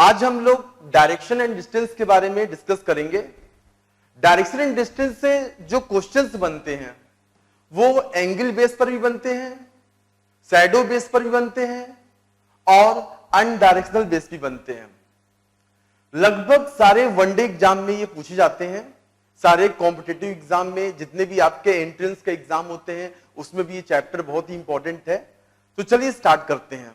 आज हम लोग डायरेक्शन एंड डिस्टेंस के बारे में डिस्कस करेंगे। डायरेक्शन एंड डिस्टेंस से जो क्वेश्चंस बनते हैं वो एंगल बेस पर भी बनते हैं, शैडो बेस पर भी बनते हैं और अनडायरेक्शनल बेस भी बनते हैं। लगभग सारे वनडे एग्जाम में ये पूछे जाते हैं, सारे कॉम्पिटिटिव एग्जाम में, जितने भी आपके एंट्रेंस के एग्जाम होते हैं उसमें भी ये चैप्टर बहुत ही इंपॉर्टेंट है। तो चलिए स्टार्ट करते हैं।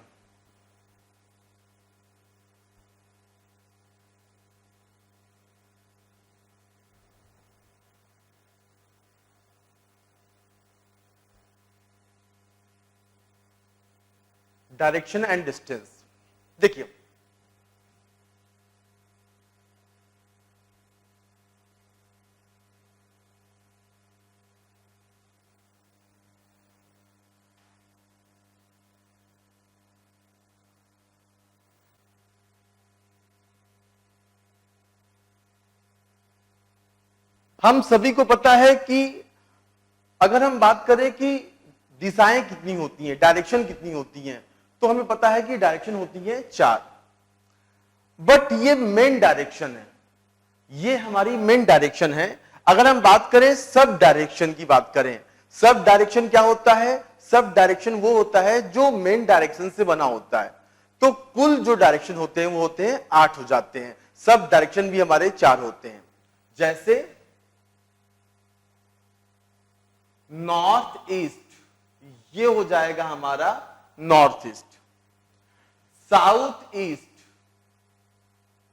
डायरेक्शन एंड डिस्टेंस देखिए, हम सभी को पता है कि अगर हम बात करें कि दिशाएं कितनी होती हैं, डायरेक्शन कितनी होती हैं, तो हमें पता है कि डायरेक्शन होती है 4। बट ये मेन डायरेक्शन है, ये हमारी मेन डायरेक्शन है। अगर हम बात करें सब डायरेक्शन की बात करें, सब डायरेक्शन क्या होता है? सब डायरेक्शन वो होता है जो मेन डायरेक्शन से बना होता है। तो कुल जो डायरेक्शन होते हैं वो होते हैं 8 हो जाते हैं। सब डायरेक्शन भी हमारे 4 होते हैं। जैसे नॉर्थ ईस्ट, ये हो जाएगा हमारा नॉर्थ ईस्ट। साउथ ईस्ट,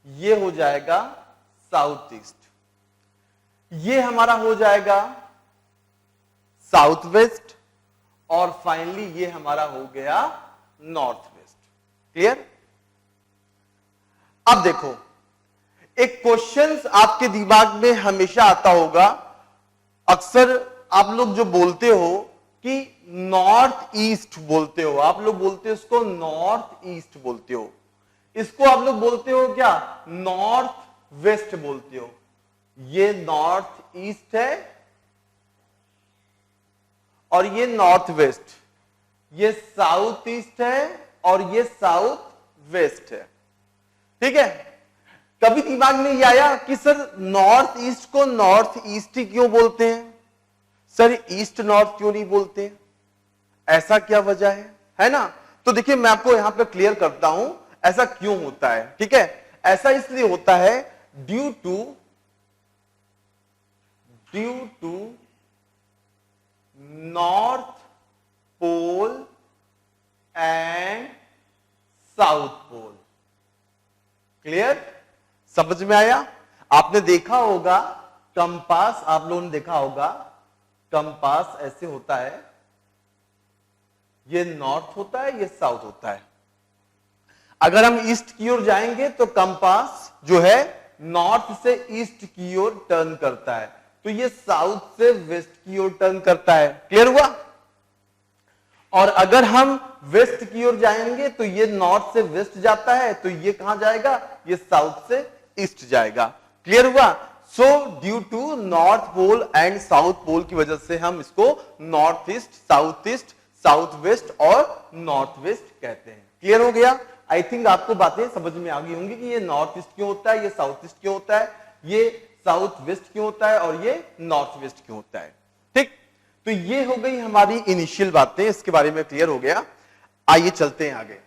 ये हो जाएगा साउथ ईस्ट। ये हमारा हो जाएगा साउथ वेस्ट और फाइनली ये हमारा हो गया नॉर्थ वेस्ट। क्लियर? अब देखो, एक क्वेश्चन आपके दिमाग में हमेशा आता होगा, अक्सर आप लोग जो बोलते हो कि नॉर्थ ईस्ट बोलते हो, आप लोग बोलते हो इसको नॉर्थ ईस्ट बोलते हो, इसको आप लोग बोलते हो क्या? नॉर्थ वेस्ट बोलते हो। ये नॉर्थ ईस्ट है और ये नॉर्थ वेस्ट, ये साउथ ईस्ट है और ये साउथ वेस्ट है। ठीक है? कभी दिमाग में ये आया कि सर नॉर्थ ईस्ट को नॉर्थ ईस्ट ही क्यों बोलते हैं, सर ईस्ट नॉर्थ क्यों नहीं बोलते? ऐसा क्या वजह है ना? तो देखिए मैं आपको यहां पे क्लियर करता हूं ऐसा क्यों होता है। ठीक है? ऐसा इसलिए होता है due to north pole and south pole. Clear? समझ में आया? आपने देखा होगा कंपास, आप लोगों ने देखा होगा कंपास ऐसे होता है, ये नॉर्थ होता है, ये साउथ होता है। अगर हम ईस्ट की ओर जाएंगे तो कंपास जो है नॉर्थ से ईस्ट की ओर टर्न करता है, तो ये साउथ से वेस्ट की ओर टर्न करता है। क्लियर हुआ? और अगर हम वेस्ट की ओर जाएंगे तो ये नॉर्थ से वेस्ट जाता है, तो ये कहां जाएगा? ये साउथ से ईस्ट जाएगा। क्लियर हुआ? So due to north pole and south pole की वजह से हम इसको नॉर्थ ईस्ट, साउथ वेस्ट और नॉर्थ वेस्ट कहते हैं। क्लियर हो गया? आई थिंक आपको बातें समझ में आ गई होंगी कि ये नॉर्थ ईस्ट क्यों होता है, ये साउथ ईस्ट क्यों होता है, ये साउथ वेस्ट क्यों होता है और ये नॉर्थ वेस्ट क्यों होता है। ठीक? तो ये हो गई हमारी इनिशियल बातें, इसके बारे में क्लियर हो गया। आइए चलते हैं आगे।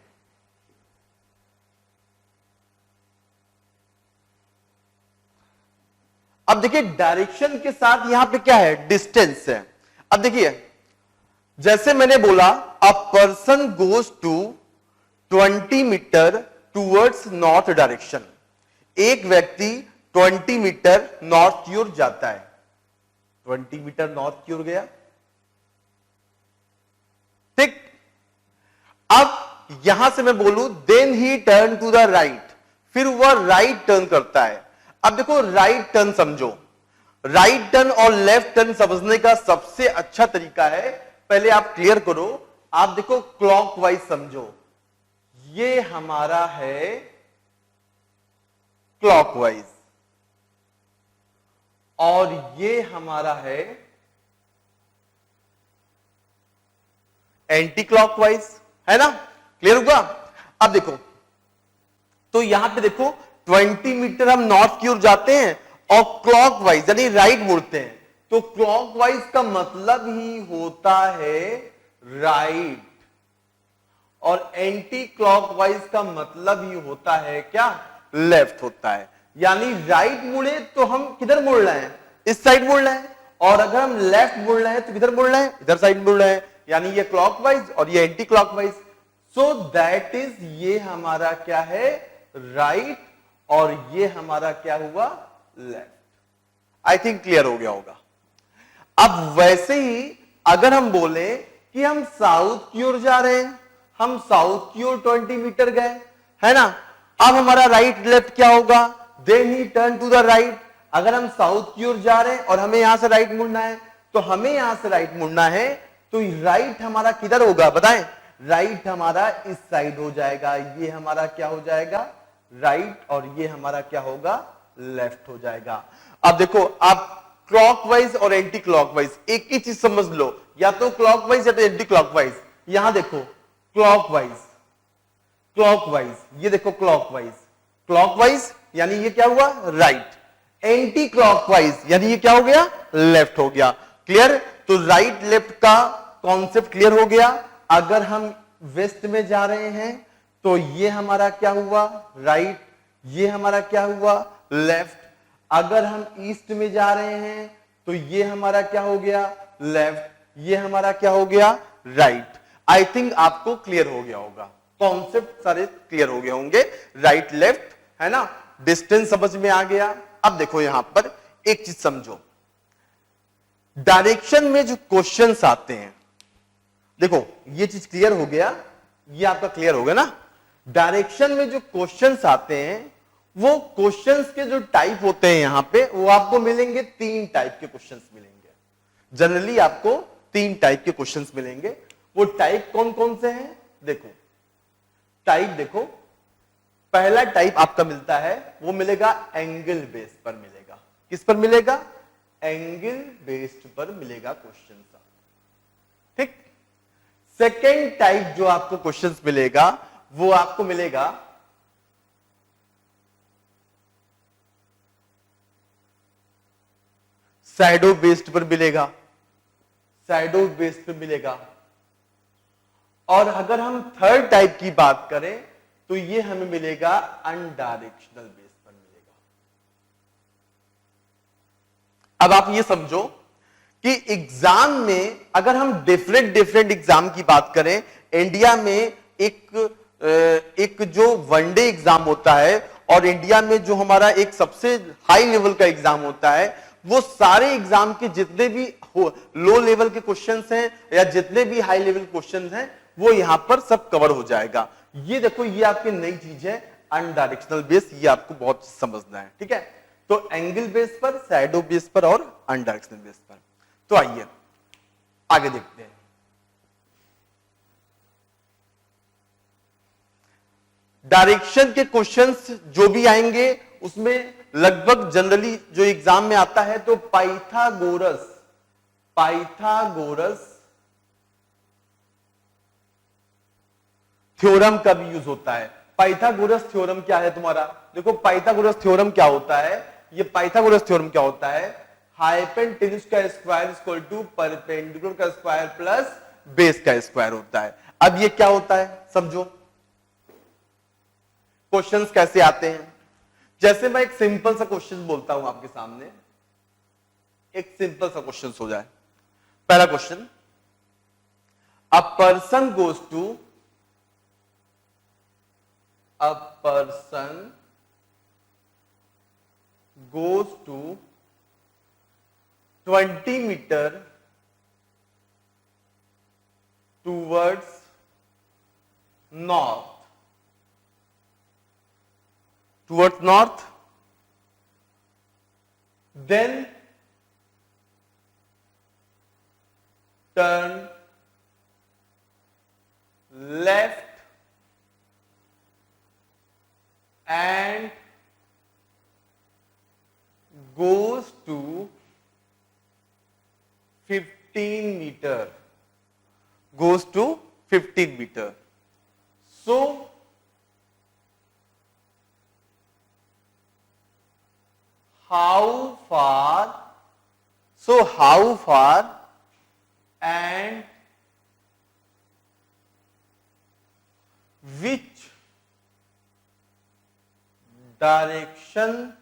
अब देखिए डायरेक्शन के साथ यहां पे क्या है? डिस्टेंस है। अब देखिए जैसे मैंने बोला a person goes to 20 meter towards north direction, एक व्यक्ति 20 मीटर नॉर्थ की ओर जाता है। 20 मीटर नॉर्थ की ओर गया। ठीक? अब यहां से मैं बोलूं then he turn to the right, फिर वह राइट टर्न करता है। अब देखो राइट टर्न समझो, राइट टर्न और लेफ्ट टर्न समझने का सबसे अच्छा तरीका है, पहले आप क्लियर करो। आप देखो क्लॉकवाइज समझो, ये हमारा है क्लॉकवाइज और ये हमारा है एंटी क्लॉकवाइज, है ना? क्लियर हुआ? अब देखो तो यहां पे देखो 20 मीटर हम नॉर्थ की ओर जाते हैं और क्लॉकवाइज यानी राइट मुड़ते हैं, तो क्लॉकवाइज का मतलब ही होता है राइट, और एंटी क्लॉकवाइज का मतलब ही होता है क्या, लेफ्ट होता है। यानी राइट मुड़े तो हम किधर मुड़ रहे हैं, इस साइड मुड़ रहे हैं, और अगर हम लेफ्ट मुड़ रहे हैं तो किधर मुड़ रहे हैं, इधर साइड मुड़ रहे हैं। यानी ये क्लॉकवाइज और ये anti clockwise. So that is, ये हमारा क्या है, राइट, और ये हमारा क्या हुआ, लेफ्ट। आई थिंक क्लियर हो गया होगा। अब वैसे ही अगर हम बोले कि हम साउथ की ओर जा रहे हैं, हम साउथ की ओर 20 मीटर गए, है ना, अब हमारा राइट लेफ्ट क्या होगा, then he turn to the right. अगर हम साउथ की ओर जा रहे हैं और हमें यहां से राइट मुड़ना है, तो हमें यहां से राइट मुड़ना है, तो राइट हमारा किधर होगा बताएं, राइट हमारा इस साइड हो जाएगा, ये हमारा क्या हो जाएगा, राइट, और ये हमारा क्या होगा, लेफ्ट हो जाएगा। अब देखो, आप क्लॉकवाइज और एंटी क्लॉकवाइज एक ही चीज समझ लो, या तो क्लॉकवाइज या तो एंटी क्लॉकवाइज। यहां देखो क्लॉकवाइज, क्लॉकवाइज, ये देखो क्लॉकवाइज, क्लॉकवाइज यानी ये क्या हुआ, राइट, एंटी क्लॉकवाइज यानी ये क्या हो गया, लेफ्ट हो गया। क्लियर? तो राइट लेफ्ट का कॉन्सेप्ट क्लियर हो गया। अगर हम वेस्ट में जा रहे हैं तो ये हमारा क्या हुआ, राइट, ये हमारा क्या हुआ, लेफ्ट। अगर हम ईस्ट में जा रहे हैं तो ये हमारा क्या हो गया, लेफ्ट, ये हमारा क्या हो गया, राइट। आई थिंक आपको क्लियर हो गया होगा, कॉन्सेप्ट सारे क्लियर हो गए होंगे, राइट लेफ्ट, है ना, डिस्टेंस समझ में आ गया। अब देखो यहां पर एक चीज समझो, डायरेक्शन में जो क्वेश्चंस आते हैं, देखो ये चीज क्लियर हो गया, ये आपका क्लियर हो गया ना। डायरेक्शन में जो क्वेश्चंस आते हैं, वो क्वेश्चंस के जो टाइप होते हैं यहां पे, वो आपको मिलेंगे 3 टाइप के क्वेश्चंस मिलेंगे। जनरली आपको 3 टाइप के क्वेश्चंस मिलेंगे। वो टाइप कौन कौन से हैं, देखो टाइप देखो, पहला टाइप आपका मिलता है, वो मिलेगा एंगल बेस पर मिलेगा। किस पर मिलेगा, एंगल बेस्ड पर मिलेगा क्वेश्चन। ठीक। सेकेंड टाइप जो आपको क्वेश्चंस मिलेगा, वो आपको मिलेगा शैडो बेस्ड पर मिलेगा, शैडो बेस्ड पर मिलेगा। और अगर हम थर्ड टाइप की बात करें तो ये हमें मिलेगा अनडायरेक्शनल बेस पर मिलेगा। अब आप ये समझो कि एग्जाम में अगर हम डिफरेंट एग्जाम की बात करें, इंडिया में एक जो वनडे एग्जाम होता है और इंडिया में जो हमारा एक सबसे हाई लेवल का एग्जाम होता है, वो सारे एग्जाम के जितने भी लो लेवल के क्वेश्चंस हैं या जितने भी हाई लेवल क्वेश्चंस हैं, वो यहां पर सब कवर हो जाएगा। ये देखो, ये आपकी नई चीज है, अनडायरेक्शनल बेस, ये आपको बहुत समझना है। ठीक है, तो एंगल बेस पर, शैडो बेस पर और अनडायरेक्शनल बेस पर। तो आइए आगे देखते हैं। डायरेक्शन के क्वेश्चंस जो भी आएंगे उसमें लगभग जनरली जो एग्जाम में आता है, तो पाइथागोरस थ्योरम का भी यूज होता है। पाइथागोरस थ्योरम क्या है तुम्हारा, देखो पाइथागोरस थ्योरम क्या होता है, ये पाइथागोरस थ्योरम क्या होता है, हाइपोटेन्यूज का स्क्वायर इक्वल टू परपेंडिकुलर का स्क्वायर प्लस बेस का स्क्वायर होता है। अब ये क्या होता है समझो, क्वेश्चंस कैसे आते हैं। जैसे मैं एक सिंपल सा क्वेश्चन बोलता हूं आपके सामने, एक सिंपल सा क्वेश्चन हो जाए। पहला question, a person goes to 20 meter towards north, then turn left and goes to 15 meter, So how far, so how far and which direction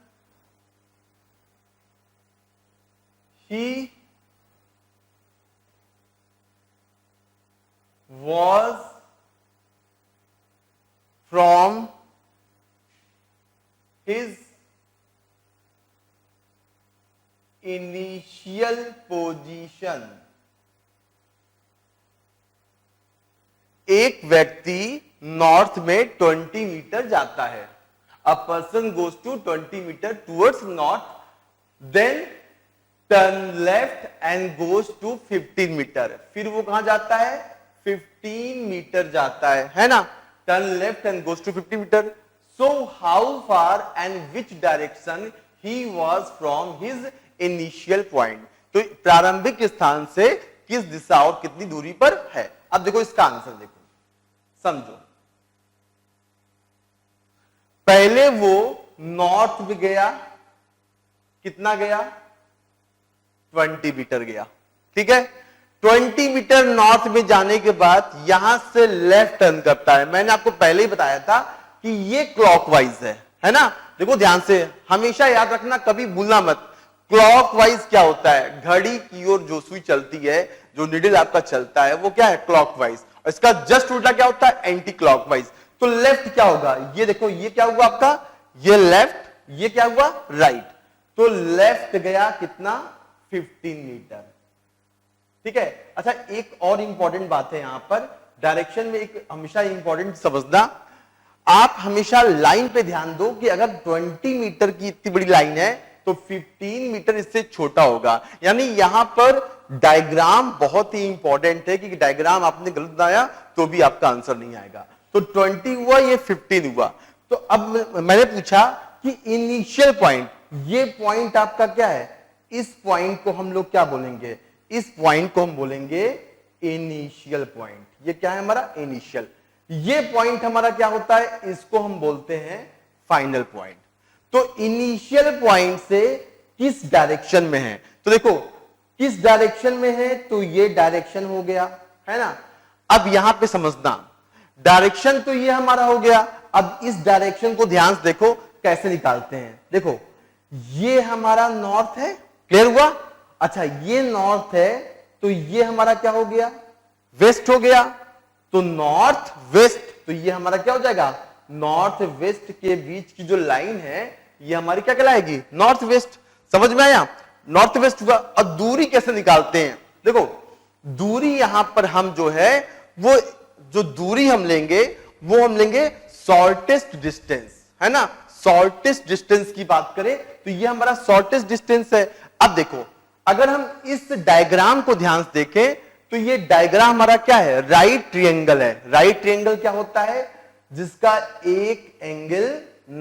he was from his initial position. एक व्यक्ति north में 20 metre जाता है. A person goes to 20 meter towards north, then turn left and goes to 15 meter. फिर वो कहां जाता है? 15 मीटर जाता है ना? Turn left and goes to 50 meter. So how far and which direction he was from his initial point? तो प्रारंभिक स्थान से किस दिशा और कितनी दूरी पर है? अब देखो इसका आंसर देखो, समझो. पहले वो नॉर्थ में गया, कितना गया? 20 मीटर गया. ठीक है, 20 मीटर नॉर्थ में जाने के बाद यहां से लेफ्ट टर्न करता है. मैंने आपको पहले ही बताया था कि ये क्लॉकवाइज है ना? देखो ध्यान से, हमेशा याद रखना, कभी भूलना मत. क्लॉकवाइज क्या होता है? घड़ी की ओर जो सुई चलती है, जो निडल आपका चलता है, वो क्या है? क्लॉकवाइज. और इसका जस्ट उल्टा क्या होता है? Anti clockwise. तो लेफ्ट क्या होगा? ये देखो, ये क्या हुआ आपका? ये लेफ्ट, ये क्या हुआ? राइट. तो लेफ्ट गया कितना? 15 मीटर. ठीक है. अच्छा, एक और इंपॉर्टेंट बात है यहां पर डायरेक्शन में, एक हमेशा इंपॉर्टेंट समझना, आप हमेशा लाइन पे ध्यान दो कि अगर 20 मीटर की इतनी बड़ी लाइन है तो 15 मीटर इससे छोटा होगा. यानी यहां पर डायग्राम बहुत ही इंपॉर्टेंट है, कि डायग्राम आपने गलत बनाया तो भी आपका आंसर नहीं आएगा. तो 20 हुआ, ये 15 हुआ. तो अब मैंने पूछा कि इनिशियल पॉइंट, ये पॉइंट आपका क्या है? इस पॉइंट को हम लोग क्या बोलेंगे? इस पॉइंट को हम बोलेंगे इनिशियल पॉइंट. ये क्या है हमारा? इनिशियल. ये पॉइंट हमारा क्या होता है? इसको हम बोलते हैं फाइनल पॉइंट. तो इनिशियल पॉइंट से किस डायरेक्शन में है? तो देखो, किस डायरेक्शन में है, तो ये डायरेक्शन हो गया, है ना? अब यहां पे समझना, डायरेक्शन तो ये हमारा हो गया. अब इस डायरेक्शन को ध्यान से देखो कैसे निकालते हैं. देखो, ये हमारा नॉर्थ है. क्लियर हुआ? अच्छा, ये नॉर्थ है, तो ये हमारा क्या हो गया? वेस्ट हो गया. तो नॉर्थ वेस्ट, तो ये हमारा क्या हो जाएगा? नॉर्थ वेस्ट के बीच की जो लाइन है, ये हमारी क्या कहलाएगी? North west. समझ में आया? नॉर्थ वेस्ट हुआ. और दूरी कैसे निकालते हैं? देखो, दूरी यहां पर हम जो है, वो जो दूरी हम लेंगे, वो हम लेंगे शॉर्टेस्ट डिस्टेंस, है ना? शॉर्टेस्ट डिस्टेंस की बात करें तो ये हमारा शॉर्टेस्ट डिस्टेंस है. अब देखो, अगर हम इस डायग्राम को ध्यान से देखें तो ये डायग्राम हमारा क्या है? राइट ट्रायंगल है. राइट ट्रायंगल क्या होता है? जिसका एक एंगल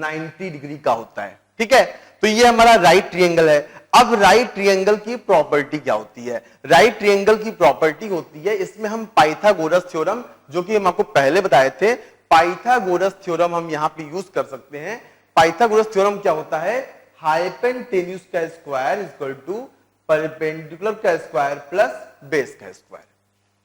90 डिग्री का होता है. ठीक है, तो ये हमारा राइट ट्रायंगल है. अब राइट ट्रायंगल की प्रॉपर्टी क्या होती है? राइट ट्रायंगल की प्रॉपर्टी होती है, इसमें हम पाइथागोरस थ्योरम, जो कि हम आपको पहले बताए थे, पाइथागोरस थ्योरम हम यहां पे यूज कर सकते हैं. पाइथागोरस थ्योरम क्या होता है? हाइपोटेन्यूज का स्क्वायर इक्वल टू परपेंडिकुलर का स्क्वायर प्लस बेस का स्क्वायर.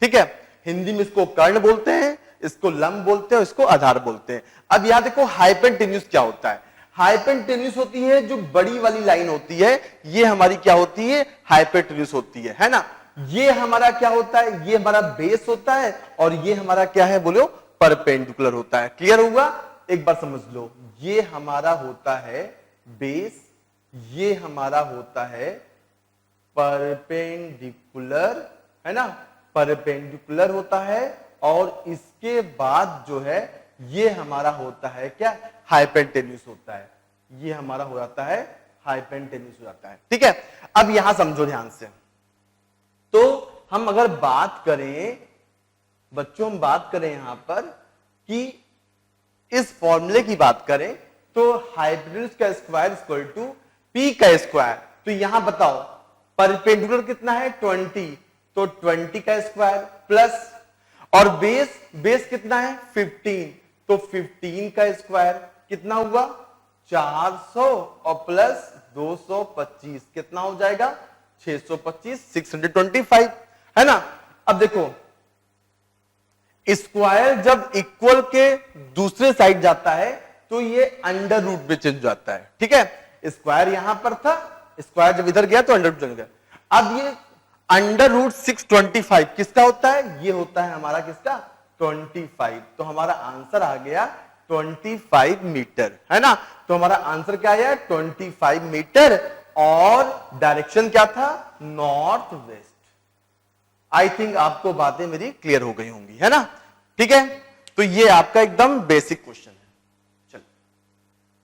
ठीक है, हिंदी में इसको कर्ण बोलते हैं, इसको लंब बोलते हैं, इसको आधार बोलते हैं. अब यहां देखो, हाइपोटेन्यूज क्या होता है? हाइपोटेन्यूज होती है जो बड़ी वाली लाइन होती है, ये हमारी क्या होती है? हाइपोटेन्यूज होती है ना? ये हमारा क्या होता है? ये हमारा बेस होता है, और ये हमारा क्या है बोलो? परपेंडिकुलर होता है. क्लियर हुआ? एक बार समझ लो, ये हमारा होता है बेस, ये हमारा होता है परपेंडिकुलर, है ना? परपेंडिकुलर होता है, और इसके बाद जो है ये हमारा होता है क्या? हाइपोटेन्यूज होता है. ये हमारा हो जाता है हाइपोटेन्यूज हो जाता है. ठीक है, अब यहां समझो ध्यान से. तो हम अगर बात करें बच्चों, हम बात करें यहां पर कि इस फॉर्मूले की बात करें तो हाइपोटेन्यूज का स्क्वायर इक्वल टू पी का स्क्वायर. तो यहां बताओ, परपेंडिकुलर कितना है? 20, तो 20 का स्क्वायर प्लस, और बेस कितना है? 15, तो 15 का स्क्वायर कितना हुआ? 400, और प्लस 225 कितना हो जाएगा 625 625 है ना। अब देखो स्क्वायर जब इक्वल के दूसरे साइड जाता है तो ये अंडर रूट में चेंज जाता है, ठीक है। स्क्वायर यहां पर था, स्क्वायर जब इधर गया तो अंडर रूट चल गया। अब ये अंडर रूट 625 किसका होता है, ये होता है हमारा किसका 25। तो हमारा आंसर आ गया 25 मीटर, है ना। तो हमारा आंसर क्या आया 25 मीटर और डायरेक्शन क्या था नॉर्थ वेस्ट। आई थिंक आपको बातें मेरी क्लियर हो गई होंगी, है ना। ठीक है, तो ये आपका एकदम बेसिक क्वेश्चन है।